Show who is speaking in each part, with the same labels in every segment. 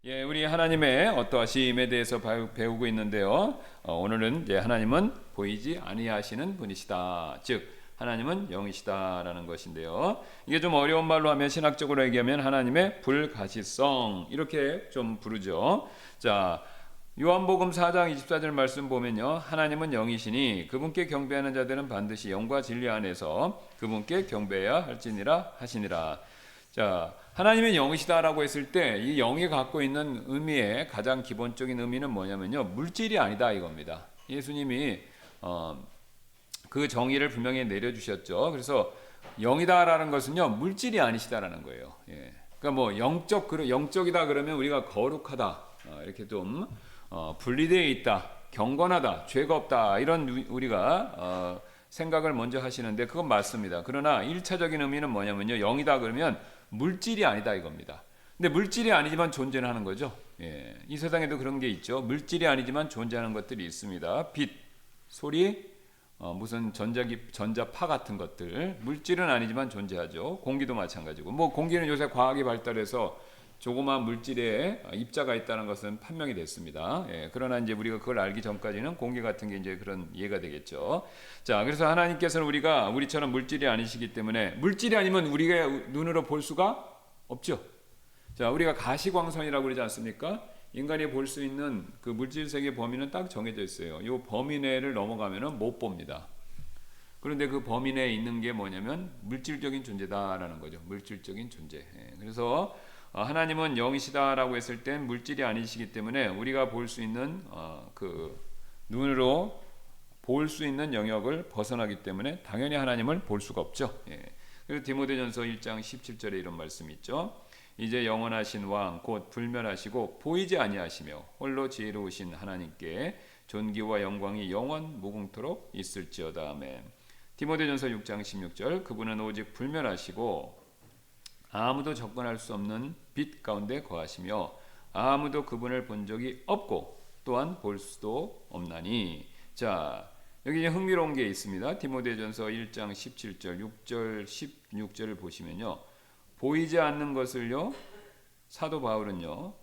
Speaker 1: 예, 우리 하나님의 어떠하심에 대해서 배우고 있는데요. 오늘은 이제 하나님은 보이지 아니하시는 분이시다. 즉 하나님은 영이시다라는 것인데요. 이게 좀 어려운 말로 하면 신학적으로 얘기하면 하나님의 불가시성 이렇게 좀 부르죠. 자, 요한복음 4장 24절 말씀 보면요. 하나님은 영이시니 그분께 경배하는 자들은 반드시 영과 진리 안에서 그분께 경배해야 할지니라 하시니라. 자, 하나님의 영이시다라고 했을 때 이 영이 갖고 있는 의미의 가장 기본적인 의미는 뭐냐면요. 물질이 아니다 이겁니다. 예수님이 그 정의를 분명히 내려주셨죠. 그래서 영이다라는 것은요. 물질이 아니시다라는 거예요. 예. 그러니까 뭐 영적이다 그러면 우리가 거룩하다 이렇게 좀 분리되어 있다, 경건하다, 죄가 없다 이런 우리가 생각을 먼저 하시는데 그건 맞습니다. 그러나 1차적인 의미는 뭐냐면요. 영이다 그러면 물질이 아니다 이겁니다. 근데 물질이 아니지만 존재는 하는 거죠. 예, 이 세상에도 그런 게 있죠. 물질이 아니지만 존재하는 것들이 있습니다. 빛, 소리, 무슨 전자파 같은 것들. 물질은 아니지만 존재하죠. 공기도 마찬가지고. 뭐 공기는 요새 과학이 발달해서 조그마한 물질에 입자가 있다는 것은 판명이 됐습니다. 예, 그러나 이제 우리가 그걸 알기 전까지는 공기 같은 게 이제 그런 이해가 되겠죠. 자, 그래서 하나님께서는 우리처럼 물질이 아니시기 때문에 물질이 아니면 우리가 눈으로 볼 수가 없죠. 자, 우리가 가시광선이라고 그러지 않습니까? 인간이 볼 수 있는 그 물질 세계 범위는 딱 정해져 있어요. 이 범위 내를 넘어가면은 못 봅니다. 그런데 그 범위 내에 있는 게 뭐냐면 물질적인 존재다라는 거죠. 물질적인 존재. 예, 그래서 하나님은 영이시다라고 했을 땐 물질이 아니시기 때문에 우리가 볼 수 있는 그 눈으로 볼 수 있는 영역을 벗어나기 때문에 당연히 하나님을 볼 수가 없죠. 예. 그리고 디모데전서 1장 17절에 이런 말씀이 있죠. 이제 영원하신 왕 곧 불멸하시고 보이지 아니하시며 홀로 지혜로우신 하나님께 존귀와 영광이 영원 무궁토록 있을지어다. 아멘. 디모데전서 6장 16절 그분은 오직 불멸하시고 아무도 접근할 수 없는 빛 가운데 거하시며 아무도 그분을 본 적이 없고 또한 볼 수도 없나니. 자, 여기 이제 흥미로운 게 있습니다. 디모데전서 1장 17절 6절 16절을 보시면요. 보이지 않는 것을요. 사도 바울은요.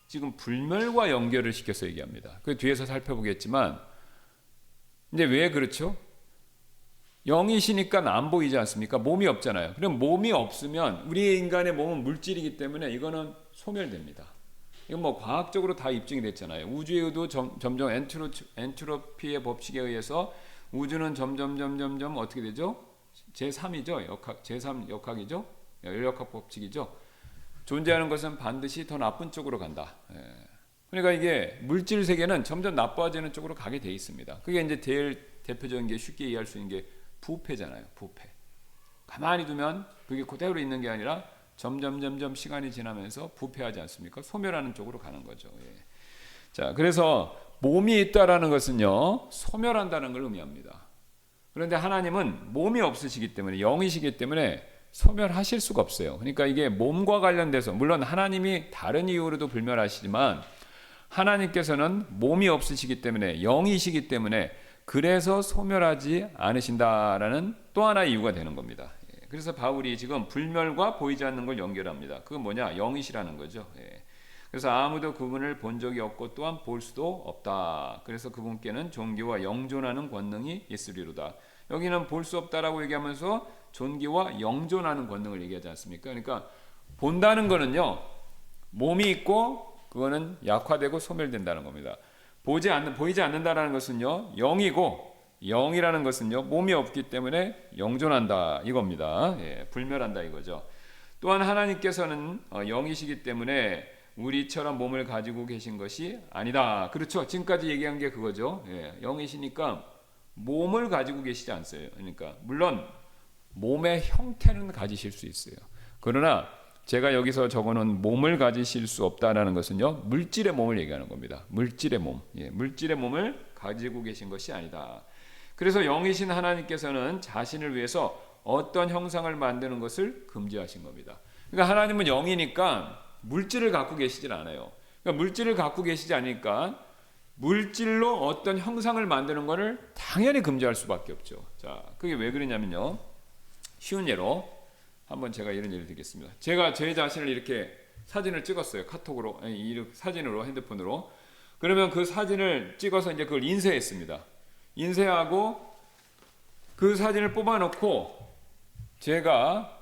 Speaker 1: 지금 불멸과 연결을 시켜서 얘기합니다. 그 뒤에서 살펴보겠지만 이제 왜 그렇죠? 영이시니까 안 보이지 않습니까? 몸이 없잖아요. 그럼 몸이 없으면 우리 인간의 몸은 물질이기 때문에 이거는 소멸됩니다. 이건 뭐 과학적으로 다 입증이 됐잖아요. 우주에도 점점 엔트로피의 법칙에 의해서 우주는 점점 어떻게 되죠? 제3이죠. 제3 역학이죠. 열역학 법칙이죠. 존재하는 것은 반드시 더 나쁜 쪽으로 간다. 예. 그러니까 이게 물질 세계는 점점 나빠지는 쪽으로 가게 돼 있습니다. 그게 이제 제일 대표적인 게 쉽게 이해할 수 있는 게 부패잖아요. 부패. 가만히 두면 그게 그대로 있는 게 아니라 점점 시간이 지나면서 부패하지 않습니까? 소멸하는 쪽으로 가는 거죠. 예. 자, 그래서 몸이 있다라는 것은요, 소멸한다는 걸 의미합니다. 그런데 하나님은 몸이 없으시기 때문에 영이시기 때문에 소멸하실 수가 없어요. 그러니까 이게 몸과 관련돼서 물론 하나님이 다른 이유로도 불멸하시지만 하나님께서는 몸이 없으시기 때문에 영이시기 때문에 그래서 소멸하지 않으신다라는 또 하나의 이유가 되는 겁니다. 그래서 바울이 지금 불멸과 보이지 않는 걸 연결합니다. 그건 뭐냐? 영이시라는 거죠. 그래서 아무도 그분을 본 적이 없고 또한 볼 수도 없다. 그래서 그분께는 존귀와 영존하는 권능이 있으리로다. 여기는 볼 수 없다라고 얘기하면서 존귀와 영존하는 권능을 얘기하지 않습니까? 그러니까 본다는 거는요. 몸이 있고 그거는 약화되고 소멸된다는 겁니다. 보이지 않는다라는 것은요. 영이고 영이라는 것은요. 몸이 없기 때문에 영존한다 이겁니다. 예, 불멸한다 이거죠. 또한 하나님께서는 영이시기 때문에 우리처럼 몸을 가지고 계신 것이 아니다. 그렇죠. 지금까지 얘기한 게 그거죠. 예, 영이시니까 몸을 가지고 계시지 않어요. 그러니까 물론 몸의 형태는 가지실 수 있어요. 그러나 제가 여기서 적어놓은 몸을 가지실 수 없다라는 것은요. 물질의 몸을 얘기하는 겁니다. 물질의 몸. 예, 물질의 몸을 가지고 계신 것이 아니다. 그래서 영이신 하나님께서는 자신을 위해서 어떤 형상을 만드는 것을 금지하신 겁니다. 그러니까 하나님은 영이니까 물질을 갖고 계시질 않아요. 그러니까 물질을 갖고 계시지 않으니까 물질로 어떤 형상을 만드는 것을 당연히 금지할 수밖에 없죠. 자, 그게 왜 그러냐면요. 쉬운 예로 한번 제가 이런 예를 들겠습니다. 제가 제 자신을 이렇게 사진을 찍었어요. 카톡으로, 사진으로, 핸드폰으로. 그러면 그 사진을 찍어서 이제 그걸 인쇄했습니다. 인쇄하고 그 사진을 뽑아놓고 제가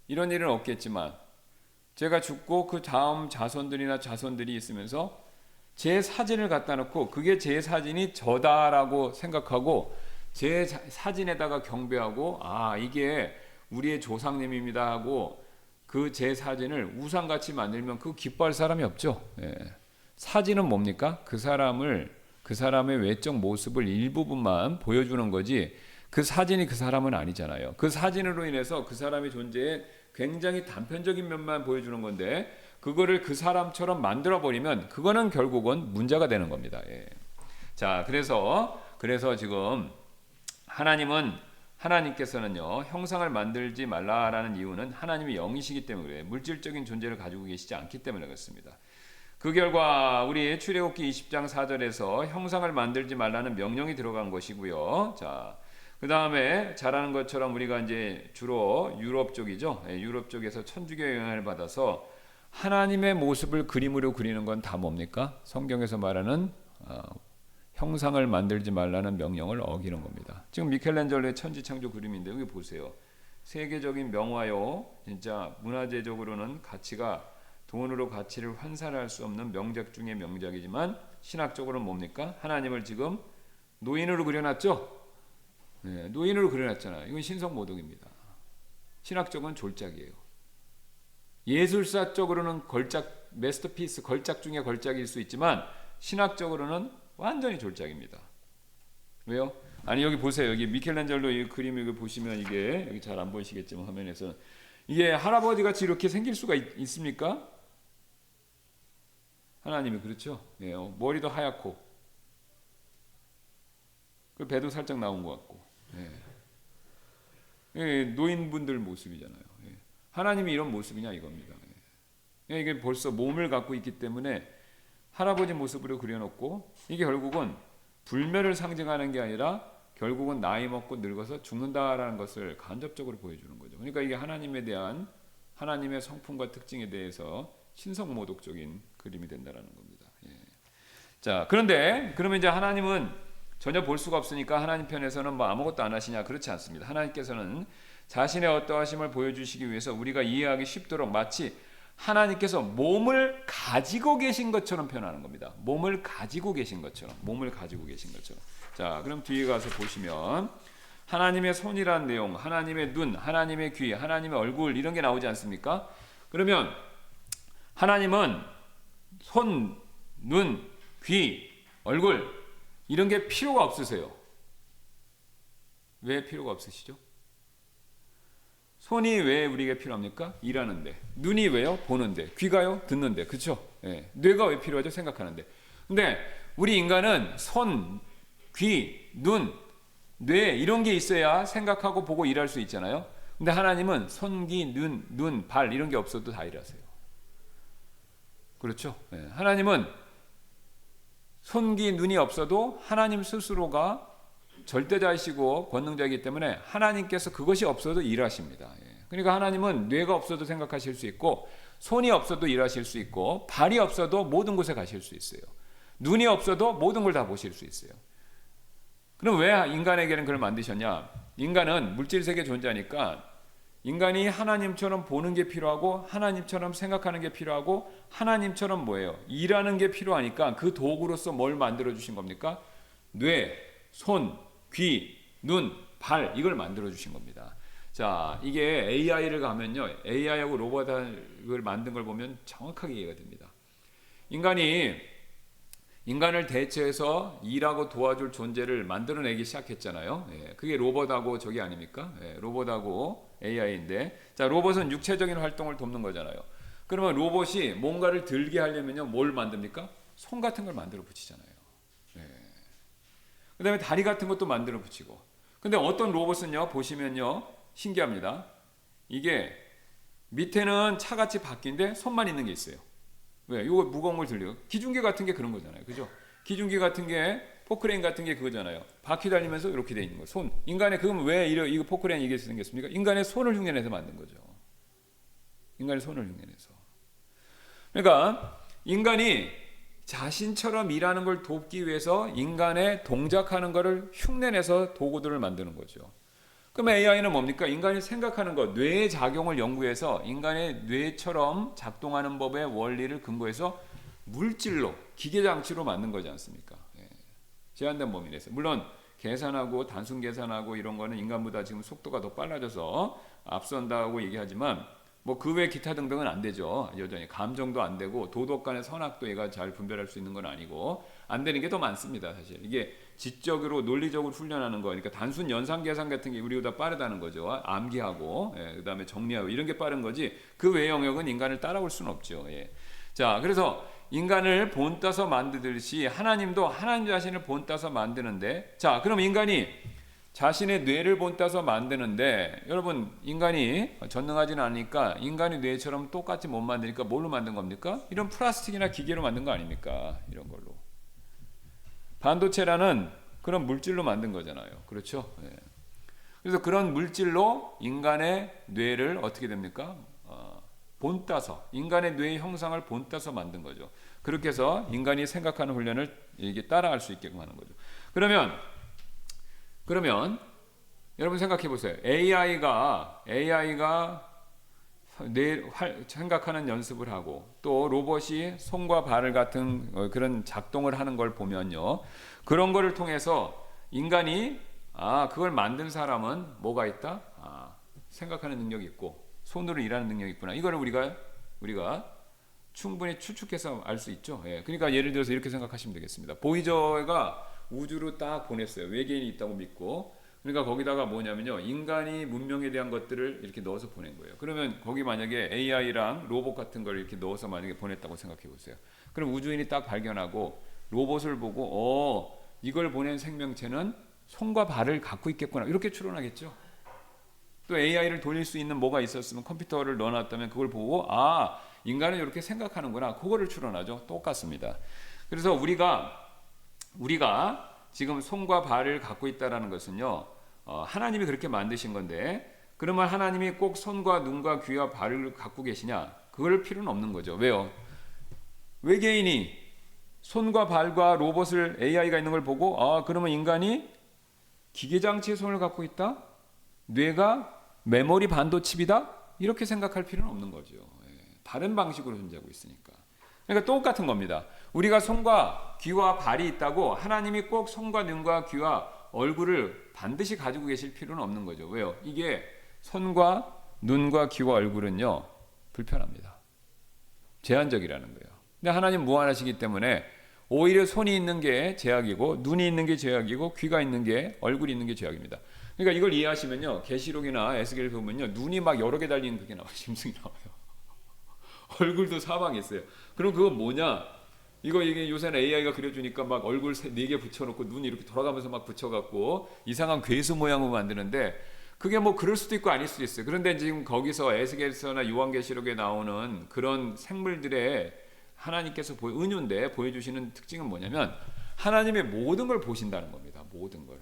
Speaker 1: 이런 일은 없겠지만 제가 죽고 그 다음 자손들이 있으면서 제 사진을 갖다 놓고 그게 제 사진이 저다라고 생각하고 제 사진에다가 경배하고 이게 우리의 조상님입니다 하고 그 제 사진을 우상같이 만들면 그 기뻐할 사람이 없죠. 예. 사진은 뭡니까? 그 사람의 외적 모습을 일부분만 보여주는 거지 그 사진이 그 사람은 아니잖아요. 그 사진으로 인해서 그 사람의 존재에 굉장히 단편적인 면만 보여주는 건데 그거를 그 사람처럼 만들어버리면 그거는 결국은 문제가 되는 겁니다. 예. 자, 그래서 지금 하나님께서는요 형상을 만들지 말라라는 이유는 하나님이 영이시기 때문에 그래요. 물질적인 존재를 가지고 계시지 않기 때문에 그렇습니다. 그 결과 우리 출애굽기 20장 4절에서 형상을 만들지 말라는 명령이 들어간 것이고요. 자, 그 다음에 잘 아는 것처럼 우리가 이제 주로 유럽 쪽이죠. 유럽 쪽에서 천주교 영향을 받아서 하나님의 모습을 그림으로 그리는 건 다 뭡니까? 성경에서 말하는 형상을 만들지 말라는 명령을 어기는 겁니다. 지금 미켈란젤로의 천지창조 그림인데 여기 보세요. 세계적인 명화요. 진짜 문화재적으로는 돈으로 가치를 환산할 수 없는 명작 중의 명작이지만 신학적으로는 뭡니까? 하나님을 지금 노인으로 그려놨죠? 네, 노인으로 그려놨잖아요. 이건 신성모독입니다. 신학적으로는 졸작이에요. 예술사적으로는 마스터피스, 걸작 중에 걸작일 수 있지만 신학적으로는 완전히 졸작입니다. 왜요? 아니 여기 보세요. 여기 미켈란젤로 이 그림 여기 보시면 이게 여기 잘 안 보이시겠지만 화면에서 이게 할아버지 같이 이렇게 생길 수가 있습니까? 하나님이 그렇죠. 네, 머리도 하얗고 그 배도 살짝 나온 것 같고 노인분들 모습이잖아요. 하나님이 이런 모습이냐 이겁니다. 이게 벌써 몸을 갖고 있기 때문에 할아버지 모습으로 그려놓고 이게 결국은 불멸을 상징하는 게 아니라 결국은 나이 먹고 늙어서 죽는다라는 것을 간접적으로 보여주는 거죠. 그러니까 이게 하나님에 대한 하나님의 성품과 특징에 대해서 신성모독적인 그림이 된다라는 겁니다. 자, 그런데 그러면 이제 하나님은 전혀 볼 수가 없으니까 하나님 편에서는 뭐 아무것도 안 하시냐? 그렇지 않습니다. 하나님께서는 자신의 어떠하심을 보여주시기 위해서 우리가 이해하기 쉽도록 마치 하나님께서 몸을 가지고 계신 것처럼 표현하는 겁니다. 몸을 가지고 계신 것처럼. 자, 그럼 뒤에 가서 보시면 하나님의 손이라는 내용, 하나님의 눈, 하나님의 귀, 하나님의 얼굴 이런 게 나오지 않습니까? 그러면 하나님은 손, 눈, 귀, 얼굴 이런 게 필요가 없으세요. 왜 필요가 없으시죠? 손이 왜 우리에게 필요합니까? 일하는데. 눈이 왜요? 보는데. 귀가요? 듣는데. 그렇죠? 뇌가 왜 필요하죠? 생각하는데. 근데 우리 인간은 손, 귀, 눈, 뇌 이런 게 있어야 생각하고 보고 일할 수 있잖아요. 근데 하나님은 손, 귀, 눈, 발 이런 게 없어도 다 일하세요. 그렇죠? 하나님은 손, 귀, 눈이 없어도 하나님 스스로가 절대자이시고 권능자이기 때문에 하나님께서 그것이 없어도 일하십니다. 그러니까 하나님은 뇌가 없어도 생각하실 수 있고 손이 없어도 일하실 수 있고 발이 없어도 모든 곳에 가실 수 있어요. 눈이 없어도 모든 걸 다 보실 수 있어요. 그럼 왜 인간에게는 그걸 만드셨냐? 인간은 물질세계에 존재하니까 인간이 하나님처럼 보는 게 필요하고 하나님처럼 생각하는 게 필요하고 하나님처럼 뭐예요? 일하는 게 필요하니까 그 도구로서 뭘 만들어 주신 겁니까? 뇌, 손, 귀, 눈, 발 이걸 만들어 주신 겁니다. 자, 이게 AI를 가면요. AI하고 로봇을 만든 걸 보면 정확하게 이해가 됩니다. 인간을 대체해서 일하고 도와줄 존재를 만들어내기 시작했잖아요. 그게 로봇하고 저기 아닙니까? 로봇하고 AI인데, 자, 로봇은 육체적인 활동을 돕는 거잖아요. 그러면 로봇이 뭔가를 들게 하려면요, 뭘 만듭니까? 손 같은 걸 만들어 붙이잖아요. 그 다음에 다리 같은 것도 만들어 붙이고. 근데 어떤 로봇은요, 보시면요, 신기합니다. 이게 밑에는 차같이 바뀐데 손만 있는 게 있어요. 왜? 이거 무거운 걸 들려. 기중기 같은 게 그런 거잖아요. 그죠? 기중기 같은 게, 포크레인 같은 게 그거잖아요. 바퀴 달리면서 이렇게 돼 있는 거. 손. 인간의, 그건 왜 이거 포크레인 이게 생겼습니까? 인간의 손을 흉내내서 만든 거죠. 인간의 손을 흉내내서. 그러니까 인간이 자신처럼 일하는 걸 돕기 위해서 인간의 동작하는 것을 흉내내서 도구들을 만드는 거죠. 그럼 AI는 뭡니까? 인간이 생각하는 것, 뇌의 작용을 연구해서 인간의 뇌처럼 작동하는 법의 원리를 근거해서 물질로, 기계장치로 만든 거지 않습니까? 예. 제한된 범위 내에서. 물론 계산하고 단순 계산하고 이런 거는 인간보다 지금 속도가 더 빨라져서 앞선다고 얘기하지만 뭐 그 외 기타 등등은 안 되죠. 여전히 감정도 안 되고 도덕 간의 선악도 얘가 잘 분별할 수 있는 건 아니고 안 되는 게 더 많습니다. 사실 이게 지적으로 논리적으로 훈련하는 거, 그러니까 단순 연산 계산 같은 게 우리보다 빠르다는 거죠. 암기하고 그다음에 정리하고 이런 게 빠른 거지 그 외 영역은 인간을 따라올 수는 없죠. 예. 자, 그래서 인간을 본따서 만들듯이 하나님도 하나님 자신을 본따서 만드는데, 자, 그럼 인간이 자신의 뇌를 본따서 만드는데, 여러분 인간이 전능하지는 않으니까 인간의 뇌처럼 똑같이 못 만드니까 뭘로 만든 겁니까? 이런 플라스틱이나 기계로 만든 거 아닙니까? 이런 걸로. 반도체라는 그런 물질로 만든 거잖아요. 그렇죠? 네. 그래서 그런 물질로 인간의 뇌를 어떻게 됩니까? 본따서 인간의 뇌의 형상을 본따서 만든 거죠. 그렇게 해서 인간이 생각하는 훈련을 이게 따라할 수 있게끔 하는 거죠. 그러면 여러분 생각해 보세요. AI가 생각하는 연습을 하고 또 로봇이 손과 발을 같은 그런 작동을 하는 걸 보면요. 그런 거를 통해서 인간이 그걸 만든 사람은 뭐가 있다? 생각하는 능력이 있고 손으로 일하는 능력이 있구나. 이거를 우리가 충분히 추측해서 알 수 있죠. 예. 그러니까 예를 들어서 이렇게 생각하시면 되겠습니다. 보이저가 우주로 딱 보냈어요. 외계인이 있다고 믿고. 그러니까 거기다가 뭐냐면요. 인간이 문명에 대한 것들을 이렇게 넣어서 보낸 거예요. 그러면 거기 만약에 AI랑 로봇 같은 걸 이렇게 넣어서 만약에 보냈다고 생각해 보세요. 그럼 우주인이 딱 발견하고 로봇을 보고 이걸 보낸 생명체는 손과 발을 갖고 있겠구나. 이렇게 추론하겠죠. 또 AI를 돌릴 수 있는 뭐가 있었으면 컴퓨터를 넣어놨다면 그걸 보고 인간은 이렇게 생각하는구나. 그거를 추론하죠. 똑같습니다. 그래서 우리가 지금 손과 발을 갖고 있다라는 것은요. 하나님이 그렇게 만드신 건데 그러면 하나님이 꼭 손과 눈과 귀와 발을 갖고 계시냐? 그럴 필요는 없는 거죠. 왜요? 외계인이 손과 발과 로봇을 AI가 있는 걸 보고 그러면 인간이 기계장치의 손을 갖고 있다? 뇌가 메모리 반도칩이다? 이렇게 생각할 필요는 없는 거죠. 다른 방식으로 존재하고 있으니까. 그러니까 똑같은 겁니다. 우리가 손과 귀와 발이 있다고 하나님이 꼭 손과 눈과 귀와 얼굴을 반드시 가지고 계실 필요는 없는 거죠. 왜요? 이게 손과 눈과 귀와 얼굴은요. 불편합니다. 제한적이라는 거예요. 근데 하나님 무한하시기 때문에 오히려 손이 있는 게 제약이고 눈이 있는 게 제약이고 귀가 있는 게 얼굴이 있는 게 제약입니다. 그러니까 이걸 이해하시면요. 계시록이나 에스겔 보면요. 눈이 막 여러 개 달리는 그게 나와요. 짐승이 나와요. 얼굴도 사방에 있어요. 그럼 그건 뭐냐? 이게 요새는 AI가 그려주니까 막 얼굴 4개 붙여놓고 눈이 이렇게 돌아가면서 막 붙여갖고 이상한 괴수 모양으로 만드는데 그게 뭐 그럴 수도 있고 아닐 수도 있어요. 그런데 지금 거기서 에스겔서나 요한계시록에 나오는 그런 생물들의 하나님께서 은유인데 보여주시는 특징은 뭐냐면 하나님의 모든 걸 보신다는 겁니다. 모든 걸.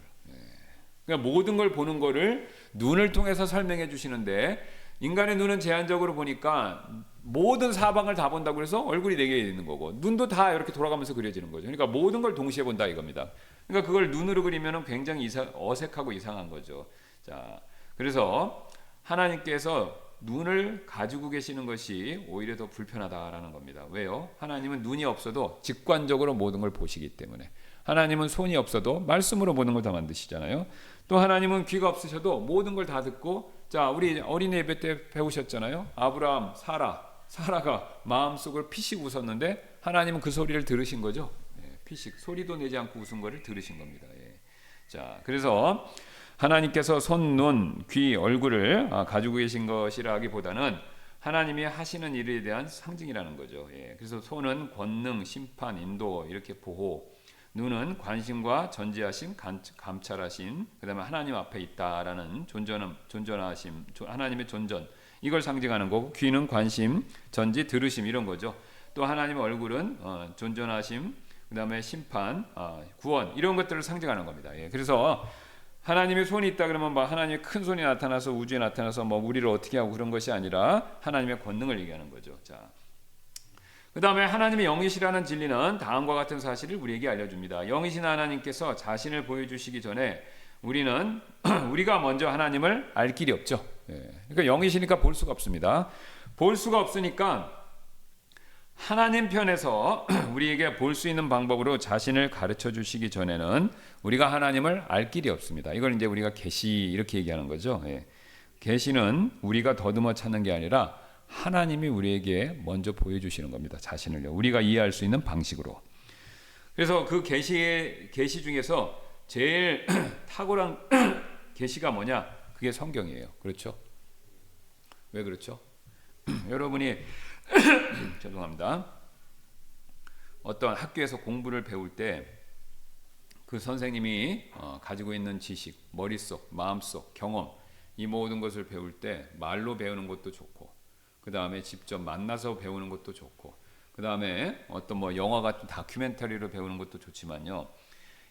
Speaker 1: 그러니까 모든 걸 보는 거를 눈을 통해서 설명해 주시는데 인간의 눈은 제한적으로 보니까 모든 사방을 다 본다고 그래서 얼굴이 4개 있는 거고 눈도 다 이렇게 돌아가면서 그려지는 거죠. 그러니까 모든 걸 동시에 본다 이겁니다. 그러니까 그걸 눈으로 그리면 굉장히 어색하고 이상한 거죠. 자, 그래서 하나님께서 눈을 가지고 계시는 것이 오히려 더 불편하다라는 겁니다. 왜요? 하나님은 눈이 없어도 직관적으로 모든 걸 보시기 때문에. 하나님은 손이 없어도 말씀으로 모든 걸 다 만드시잖아요. 또 하나님은 귀가 없으셔도 모든 걸 다 듣고, 자, 우리 어린이 예배 때 배우셨잖아요. 아브라함, 사라가 마음속으로 피식 웃었는데 하나님은 그 소리를 들으신 거죠. 피식, 소리도 내지 않고 웃은 거를 들으신 겁니다. 자, 그래서 하나님께서 손, 눈, 귀, 얼굴을 가지고 계신 것이라기보다는 하나님이 하시는 일에 대한 상징이라는 거죠. 그래서 손은 권능, 심판, 인도, 이렇게 보호, 눈은 관심과 전지하심, 감찰하심, 그 다음에 하나님 앞에 있다라는 존전하심, 하나님의 존전, 이걸 상징하는 거고, 귀는 관심, 전지, 들으심, 이런 거죠. 또 하나님의 얼굴은 존전하심, 그 다음에 심판, 구원, 이런 것들을 상징하는 겁니다. 그래서 하나님의 손이 있다 그러면 막 하나님의 큰 손이 나타나서 우주에 나타나서 뭐 우리를 어떻게 하고 그런 것이 아니라 하나님의 권능을 얘기하는 거죠. 자, 그 다음에 하나님의 영이시라는 진리는 다음과 같은 사실을 우리에게 알려줍니다. 영이신 하나님께서 자신을 보여주시기 전에 우리는 우리가 먼저 하나님을 알 길이 없죠. 그러니까 영이시니까 볼 수가 없습니다. 볼 수가 없으니까 하나님 편에서 우리에게 볼 수 있는 방법으로 자신을 가르쳐 주시기 전에는 우리가 하나님을 알 길이 없습니다. 이걸 이제 우리가 계시 이렇게 얘기하는 거죠. 계시는 우리가 더듬어 찾는 게 아니라 하나님이 우리에게 먼저 보여주시는 겁니다. 자신을요. 우리가 이해할 수 있는 방식으로. 그래서 그 계시 중에서 제일 탁월한 계시가 뭐냐? 그게 성경이에요. 그렇죠? 왜 그렇죠? 여러분이 죄송합니다. 어떤 학교에서 공부를 배울 때 그 선생님이 가지고 있는 지식, 머릿속, 마음속, 경험 이 모든 것을 배울 때 말로 배우는 것도 좋고 그 다음에 직접 만나서 배우는 것도 좋고 그 다음에 어떤 뭐 영화 같은 다큐멘터리로 배우는 것도 좋지만요.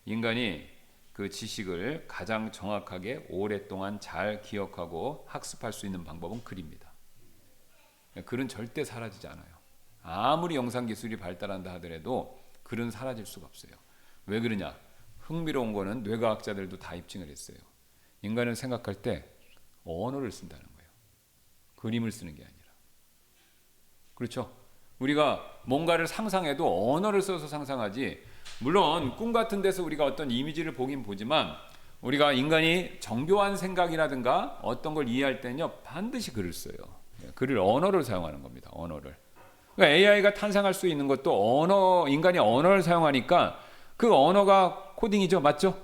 Speaker 1: 인간이 그 지식을 가장 정확하게 오랫동안 잘 기억하고 학습할 수 있는 방법은 글입니다. 글은 절대 사라지지 않아요. 아무리 영상 기술이 발달한다 하더라도 글은 사라질 수가 없어요. 왜 그러냐? 흥미로운 거는 뇌과학자들도 다 입증을 했어요. 인간은 생각할 때 언어를 쓴다는 거예요. 그림을 쓰는 게 아니라. 그렇죠? 우리가 뭔가를 상상해도 언어를 써서 상상하지. 물론 꿈 같은 데서 우리가 어떤 이미지를 보긴 보지만 우리가 인간이 정교한 생각이라든가 어떤 걸 이해할 때는요 반드시 글을 써요. 글을 언어를 사용하는 겁니다. 언어를. 그러니까 AI가 탄생할 수 있는 것도 인간이 언어를 사용하니까 그 언어가 코딩이죠, 맞죠?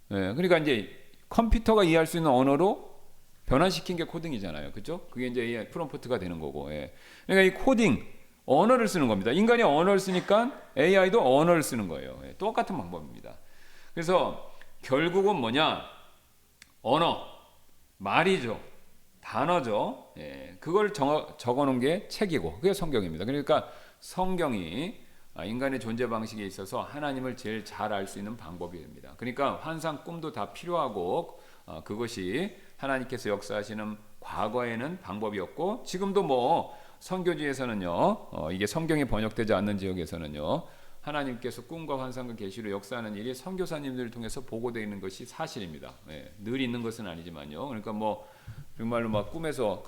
Speaker 1: 그러니까 이제 컴퓨터가 이해할 수 있는 언어로 변환시킨 게 코딩이잖아요, 그렇죠? 그게 이제 AI 프롬프트가 되는 거고. 그러니까 이 코딩 언어를 쓰는 겁니다. 인간이 언어를 쓰니까 AI도 언어를 쓰는 거예요. 똑같은 방법입니다. 그래서 결국은 뭐냐? 언어, 말이죠. 단어죠. 그걸 적어놓은 게 책이고 그게 성경입니다. 그러니까 성경이 인간의 존재 방식에 있어서 하나님을 제일 잘 알 수 있는 방법입니다. 그러니까 환상, 꿈도 다 필요하고 그것이 하나님께서 역사하시는 과거에는 방법이었고 지금도 뭐 선교지에서는요 이게 성경이 번역되지 않는 지역에서는요 하나님께서 꿈과 환상과 계시로 역사하는 일이 선교사님들을 통해서 보고되어 있는 것이 사실입니다. 늘 있는 것은 아니지만요. 그러니까 뭐 정말로 막 꿈에서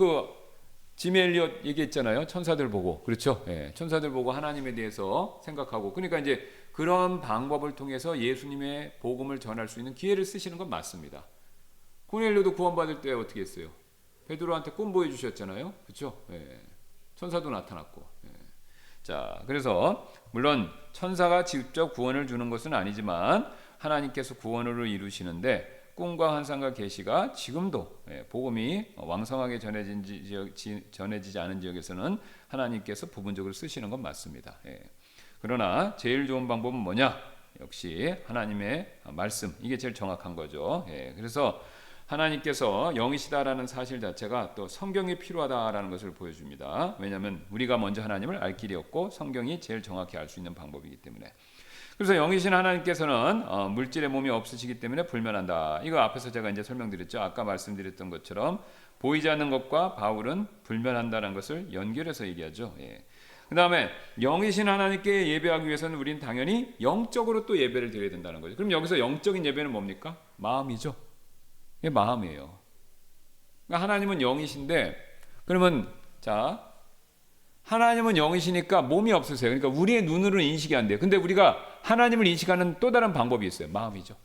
Speaker 1: 지미 엘리엇 얘기했잖아요. 천사들 보고. 그렇죠? 천사들 보고 하나님에 대해서 생각하고. 그러니까 이제 그런 방법을 통해서 예수님의 복음을 전할 수 있는 기회를 쓰시는 건 맞습니다. 고넬료도 구원받을 때 어떻게 했어요? 베드로한테 꿈 보여주셨잖아요. 그렇죠? 천사도 나타났고. 자, 그래서 물론 천사가 직접 구원을 주는 것은 아니지만 하나님께서 구원을 이루시는데 꿈과 환상과 계시가 지금도 복음이 왕성하게 전해지지 않은 지역에서는 하나님께서 부분적으로 쓰시는 건 맞습니다. 그러나 제일 좋은 방법은 뭐냐? 역시 하나님의 말씀, 이게 제일 정확한 거죠. 그래서 하나님께서 영이시다라는 사실 자체가 또 성경이 필요하다라는 것을 보여줍니다. 왜냐하면 우리가 먼저 하나님을 알 길이 없고 성경이 제일 정확히 알 수 있는 방법이기 때문에. 그래서 영이신 하나님께서는 물질의 몸이 없으시기 때문에 불면한다. 이거 앞에서 제가 이제 설명드렸죠. 아까 말씀드렸던 것처럼 보이지 않는 것과 바울은 불면한다는 것을 연결해서 얘기하죠. 그 다음에 영이신 하나님께 예배하기 위해서는 우리는 당연히 영적으로 또 예배를 드려야 된다는 거죠. 그럼 여기서 영적인 예배는 뭡니까? 마음이죠. 이게 마음이에요. 그러니까 하나님은 영이신데 그러면 자 하나님은 영이시니까 몸이 없으세요. 그러니까 우리의 눈으로는 인식이 안 돼요. 근데 우리가 하나님을 인식하는 또 다른 방법이 있어요. 마음이죠.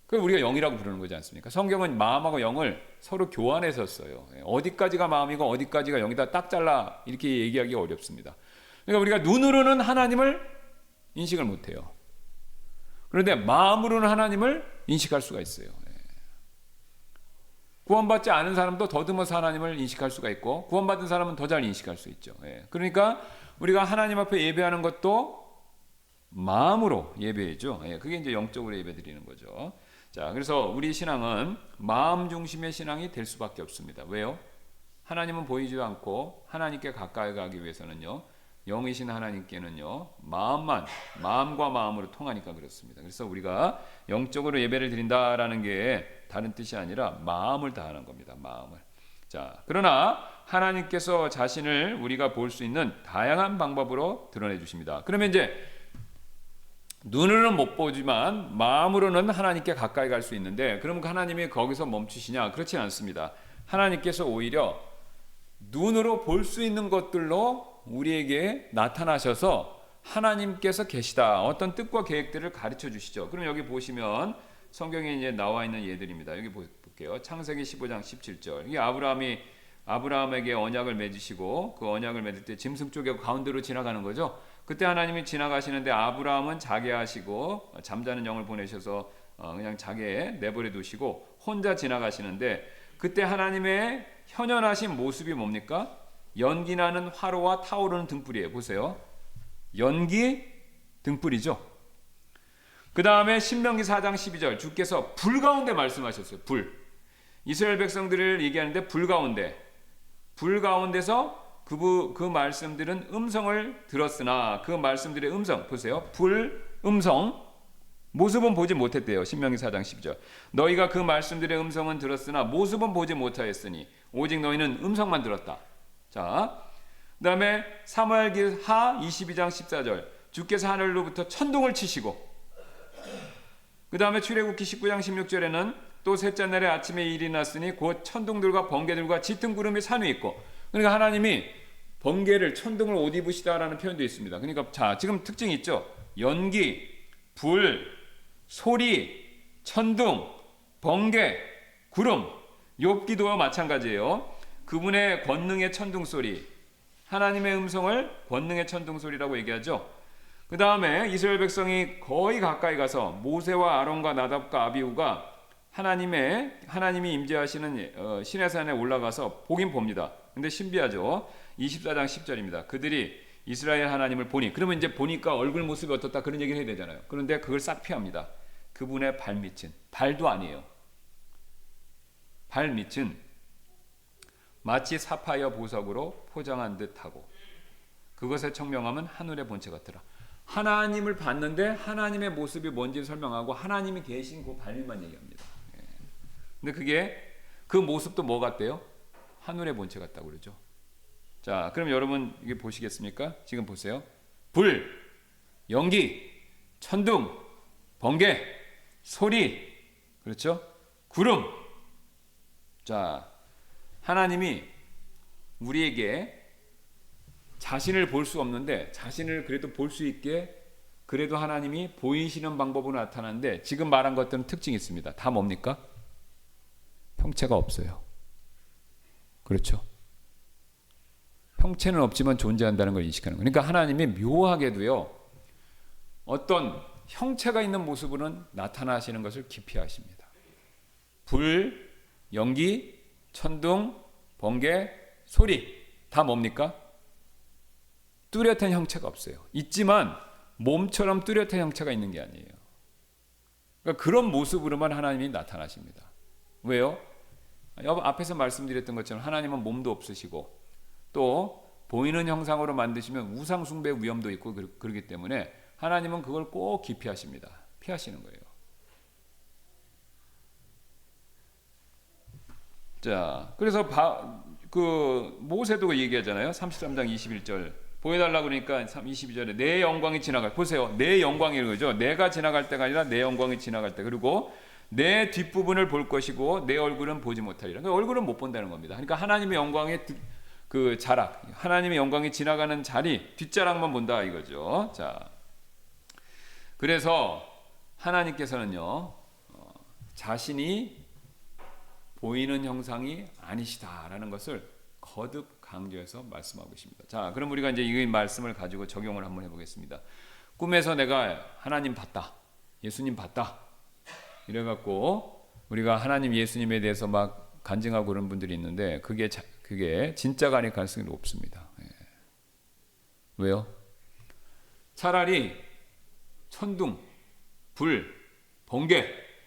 Speaker 1: 그걸 우리가 영이라고 부르는 거지 않습니까? 성경은 마음하고 영을 서로 교환해서 써요. 어디까지가 마음이고 어디까지가 영이다 딱 잘라 이렇게 얘기하기 어렵습니다. 그러니까 우리가 눈으로는 하나님을 인식을 못해요. 그런데 마음으로는 하나님을 인식할 수가 있어요. 구원받지 않은 사람도 더듬어서 하나님을 인식할 수가 있고 구원받은 사람은 더 잘 인식할 수 있죠. 그러니까 우리가 하나님 앞에 예배하는 것도 마음으로 예배죠. 그게 이제 영적으로 예배드리는 거죠. 자, 그래서 우리 신앙은 마음 중심의 신앙이 될 수밖에 없습니다. 왜요? 하나님은 보이지도 않고 하나님께 가까이 가기 위해서는요. 영이신 하나님께는요. 마음과 마음으로 통하니까 그렇습니다. 그래서 우리가 영적으로 예배를 드린다라는 게 다른 뜻이 아니라 마음을 다하는 겁니다. 마음을. 자, 그러나 하나님께서 자신을 우리가 볼 수 있는 다양한 방법으로 드러내 주십니다. 그러면 이제 눈으로는 못 보지만 마음으로는 하나님께 가까이 갈 수 있는데, 그럼 하나님이 거기서 멈추시냐? 그렇지 않습니다. 하나님께서 오히려 눈으로 볼 수 있는 것들로 우리에게 나타나셔서 하나님께서 계시다, 어떤 뜻과 계획들을 가르쳐 주시죠. 그럼 여기 보시면 성경에 이제 나와 있는 예들입니다. 여기 볼게요. 창세기 15장 17절. 이게 아브라함에게 언약을 맺으시고 그 언약을 맺을 때 짐승 쪽에 가운데로 지나가는 거죠. 그때 하나님이 지나가시는데 아브라함은 자게 하시고 잠자는 영을 보내셔서 그냥 자게 내버려 두시고 혼자 지나가시는데, 그때 하나님의 현현하신 모습이 뭡니까? 연기나는 화로와 타오르는 등불이에요. 보세요. 연기, 등불이죠. 그 다음에 신명기 4장 12절, 주께서 불 가운데 말씀하셨어요. 불. 이스라엘 백성들을 얘기하는데 불 가운데서 그 말씀들은 음성을 들었으나 그 말씀들의 음성, 보세요. 불, 음성, 모습은 보지 못했대요. 신명기 4장 12절. 너희가 그 말씀들의 음성은 들었으나 모습은 보지 못하였으니 오직 너희는 음성만 들었다. 자, 그 다음에 사무엘기 하 22장 14절, 주께서 하늘로부터 천둥을 치시고, 그 다음에 출애굽기 19장 16절에는 또 셋째 날에 아침에 일이 났으니 곧 천둥들과 번개들과 짙은 구름이 산 위에 있고, 그러니까 하나님이 번개를, 천둥을 옷 입으시다라는 표현도 있습니다. 그러니까 자, 지금 특징이 있죠. 연기, 불, 소리, 천둥, 번개, 구름. 욥기도와 마찬가지예요. 그분의 권능의 천둥 소리, 하나님의 음성을 권능의 천둥 소리라고 얘기하죠. 그 다음에 이스라엘 백성이 거의 가까이 가서 모세와 아론과 나답과 아비후가 하나님이 임재하시는 시내산에 올라가서 보긴 봅니다. 근데 신비하죠. 24장 10절입니다. 그들이 이스라엘 하나님을 보니, 그러면 이제 보니까 얼굴 모습이 어떻다, 그런 얘기를 해야 되잖아요. 그런데 그걸 싹 피합니다. 그분의 발밑은, 발도 아니에요. 발밑은 마치 사파이어 보석으로 포장한 듯하고 그것의 청명함은 하늘의 본체 같더라. 하나님을 봤는데 하나님의 모습이 뭔지 설명하고 하나님이 계신 그 발밑만 얘기합니다. 근데 그 모습도 뭐 같대요? 하늘의 본체 같다고 그러죠. 자, 그럼 여러분 이게 보시겠습니까? 지금 보세요. 불, 연기, 천둥, 번개, 소리, 그렇죠? 구름. 자, 하나님이 우리에게 자신을 볼 수 없는데 자신을 그래도 볼 수 있게 그래도 하나님이 보이시는 방법으로 나타나는데, 지금 말한 것들은 특징이 있습니다. 다 뭡니까? 형체가 없어요. 그렇죠? 형체는 없지만 존재한다는 걸 인식하는 거예요. 그러니까 하나님이 묘하게도요, 어떤 형체가 있는 모습으로는 나타나시는 것을 기피하십니다. 불, 연기, 천둥, 번개, 소리 다 뭡니까? 뚜렷한 형체가 없어요. 있지만 몸처럼 뚜렷한 형체가 있는 게 아니에요. 그러니까 그런 모습으로만 하나님이 나타나십니다. 왜요? 앞에서 말씀드렸던 것처럼 하나님은 몸도 없으시고 또 보이는 형상으로 만드시면 우상 숭배 위험도 있고 그렇기 때문에 하나님은 그걸 꼭 기피하십니다. 피하시는 거예요. 자, 그래서 모세도 얘기하잖아요. 33장 21절 보여달라고 그러니까 22절에 내 영광이 지나갈, 보세요. 내 영광이라는 거죠. 내가 지나갈 때가 아니라 내 영광이 지나갈 때, 그리고 내 뒷부분을 볼 것이고 내 얼굴은 보지 못하리라. 그러니까 얼굴은 못 본다는 겁니다. 그러니까 하나님의 영광의 그 자락, 하나님의 영광이 지나가는 자리, 뒷자락만 본다 이거죠. 자, 그래서 하나님께서는요, 자신이 보이는 형상이 아니시다라는 것을 거듭 강조해서 말씀하고 있습니다. 자, 그럼 우리가 이제 이 말씀을 가지고 적용을 한번 해보겠습니다. 꿈에서 내가 하나님 봤다, 예수님 봤다, 이래갖고 우리가 하나님 예수님에 대해서 막 간증하고 그런 분들이 있는데 그게 진짜가 아닐 가능성이 높습니다. 예. 왜요? 차라리 천둥, 불, 번개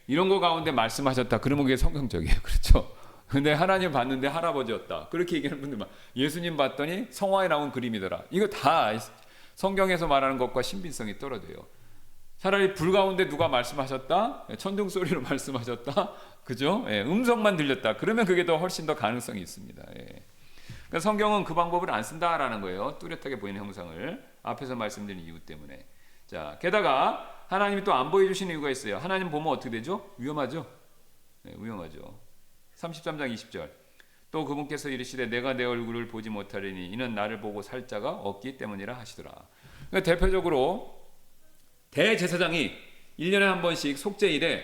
Speaker 1: 이런 거 가운데 말씀하셨다, 그러면 그게 성경적이에요. 그렇죠? 근데 하나님 봤는데 할아버지였다, 그렇게 얘기하는 분들 많아요. 예수님 봤더니 성화에 나온 그림이더라. 이거 다 성경에서 말하는 것과 신빙성이 떨어져요. 차라리 불 가운데 누가 말씀하셨다, 천둥 소리로 말씀하셨다, 그죠? 예, 음성만 들렸다, 그러면 그게 더 훨씬 더 가능성이 있습니다. 예. 그러니까 성경은 그 방법을 안 쓴다라는 거예요. 뚜렷하게 보이는 형상을 앞에서 말씀드린 이유 때문에. 자, 게다가 하나님이 또 안 보여주시는 이유가 있어요. 하나님 보면 어떻게 되죠? 위험하죠. 네, 위험하죠. 33장 20절. 또 그분께서 이르시되 내가 내 얼굴을 보지 못하리니 이는 나를 보고 살 자가 없기 때문이라 하시더라. 그러니까 대표적으로 대제사장이 1년에 한 번씩 속죄일에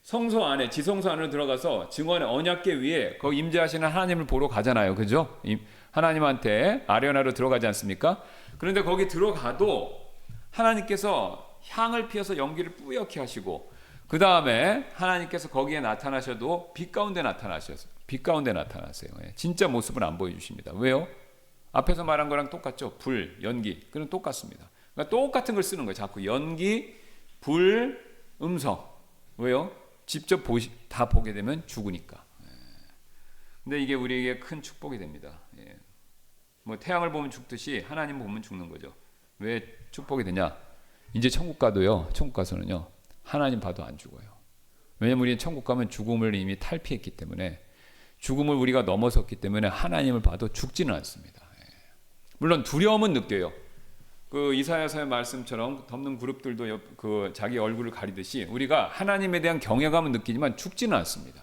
Speaker 1: 성소 안에 지성소 안으로 들어가서 증언의 언약궤 위에 거기 임재하시는 하나님을 보러 가잖아요. 그죠? 하나님한테 아련하러 들어가지 않습니까? 그런데 거기 들어가도 하나님께서 향을 피워서 연기를 뿌옇게 하시고 그 다음에 하나님께서 거기에 나타나셔도 빛 가운데 나타나세요. 진짜 모습을 안 보여주십니다. 왜요? 앞에서 말한 거랑 똑같죠. 불, 연기, 그건 똑같습니다. 그러니까 똑같은 걸 쓰는 거예요. 자꾸 연기, 불, 음성. 왜요? 직접 다 보게 되면 죽으니까. 근데 이게 우리에게 큰 축복이 됩니다. 뭐 태양을 보면 죽듯이 하나님 보면 죽는 거죠. 왜 축복이 되냐? 이제 천국 가서는요. 하나님 봐도 안 죽어요. 왜냐면 우리는 천국 가면 죽음을 이미 탈피했기 때문에 죽음을 우리가 넘어섰기 때문에 하나님을 봐도 죽지는 않습니다. 물론 두려움은 느껴요. 그 이사야서의 말씀처럼 덮는 그룹들도 그 자기 얼굴을 가리듯이 우리가 하나님에 대한 경외감은 느끼지만 죽지는 않습니다.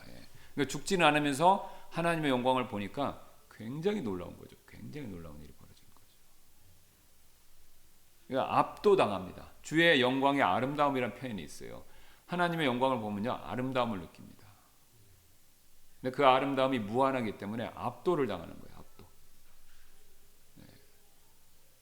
Speaker 1: 그러니까 죽지는 않으면서 하나님의 영광을 보니까 굉장히 놀라운 거죠. 굉장히 놀라운 일이 벌어지는 거죠. 그러니까 압도당합니다. 주의 영광의 아름다움이라는 표현이 있어요. 하나님의 영광을 보면요 아름다움을 느낍니다. 근데 그 아름다움이 무한하기 때문에 압도를 당하는 거예요. 압도.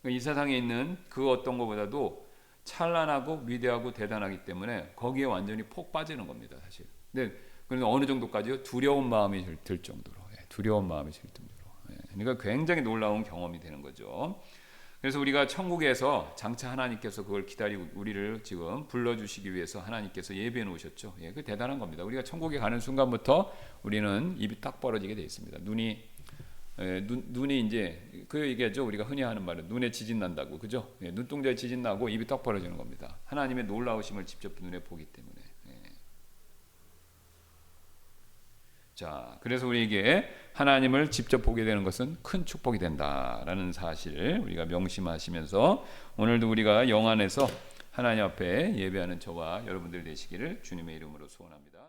Speaker 1: 이 세상에 있는 그 어떤 것보다도 찬란하고 위대하고 대단하기 때문에 거기에 완전히 폭 빠지는 겁니다. 사실. 근데 어느 정도까지요? 두려운 마음이 들 정도로. 두려운 마음이 들 정도로. 그러니까 굉장히 놀라운 경험이 되는 거죠. 그래서 우리가 천국에서 장차 하나님께서 그걸 기다리고 우리를 지금 불러주시기 위해서 하나님께서 예비해 놓으셨죠. 그 대단한 겁니다. 우리가 천국에 가는 순간부터 우리는 입이 딱 벌어지게 되어 있습니다. 눈이 이제 그 얘기하죠. 우리가 흔히 하는 말은 눈에 지진 난다고, 그죠? 눈동자에 지진 나고 입이 딱 벌어지는 겁니다. 하나님의 놀라우심을 직접 눈에 보기 때문에. 자, 그래서 우리에게 하나님을 직접 보게 되는 것은 큰 축복이 된다라는 사실을 우리가 명심하시면서 오늘도 우리가 영 안에서 하나님 앞에 예배하는 저와 여러분들 되시기를 주님의 이름으로 소원합니다.